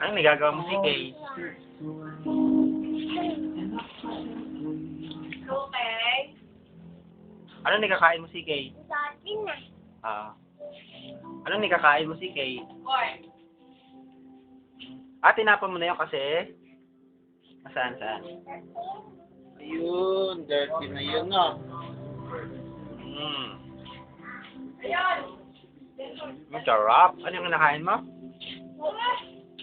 Anong nagagawa mo si Kay? Okay. Anong nakakain mo si Kay? Sabi na. Anong nakakain mo si Kay? Corn. Tinapa mo na yun kasi? Saan? Ayun, dirty na yun, no? Masarap. Ano yung nakain mo?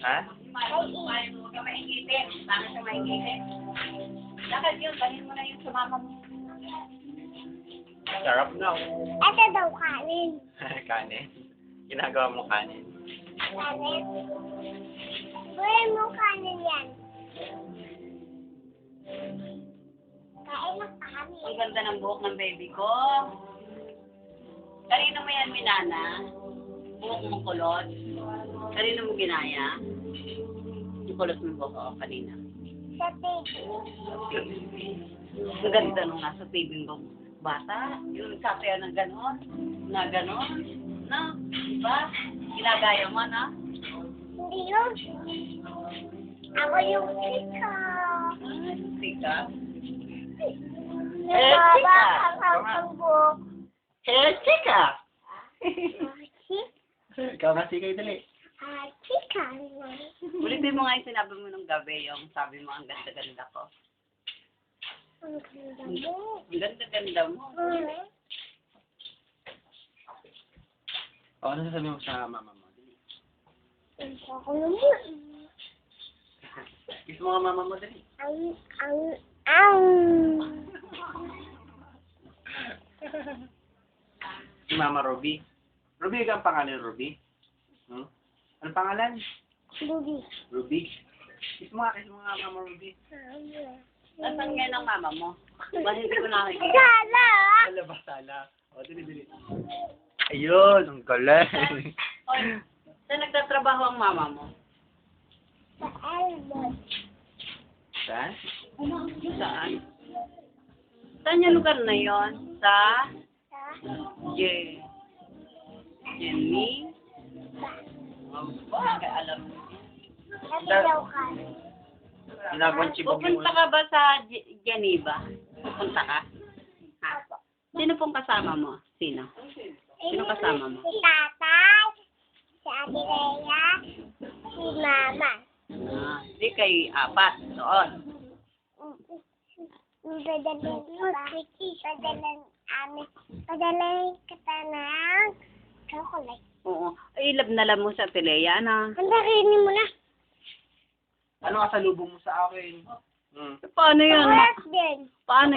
Ha? Huwag ka maingipin. Bakit ka maingipin? Lakad yun. Bahin mo na yung sumama mo. Sarap no? Ito daw kanin. Kanin. Ginagawa mo kanin. Kanin? Buhay mo kanin yan. Kain ng kanin. Ang ganda ng buhok ng baby ko. Kanino mo yan, Minana? Buhok mo kulot? Kanino mo ginaya? Yung kulot mo buhok ko kanina. Sa baby. Ang ganda nung nasa baby mo. Bata, yung nagsasayaw ng ganon, na ganon, no? Diba? Ginagaya mo, no? Hindi yun. Ako yung sika. Sika? Sika! Chika! Sika? Ikaw nga si Kay, dali. Sika. Ulitin mo nga yung sinabi mo nung gabi, yung sabi mo, ang ganda-ganda ko. Ang ganda mo. Ang ganda-ganda mo. Ano sasabihin mo sa mama mo? Ako naman. Kiss mo nga mama mo, dali. Si Mama Ruby. Ruby, ikaw ang pangalan, Ruby? Ano pangalan? Lubi. Ruby. Kiss mo nga Mama Ruby. Nasaan ngayon ang mama mo? Ba hindi ko nakikita? Sala! Sala ba? Sala. Dili. Ayun, ang galing. Oy, saan nagtatrabaho ang mama mo? Sa Elmont. Saan? Saan? Saan yung lugar na yon? Sa? Sa Jenny? Aba, alam mo. Sabi daw ka. Ginagawang chibog mo. Pupunta ka ba sa Geneva? Pupunta ka? Ha? Sino pong kasama mo? Sino? Sino kasama mo? Si tatay, si Ate Leia, si mama. Di kay apat. Doon. Padalay kita ng chocolate. Oo. Ay, lab na lab mo sa Teleya na. Ang darinin mo na. Ano kasalubong mo sa akin? Paano yun? Oras din. Paano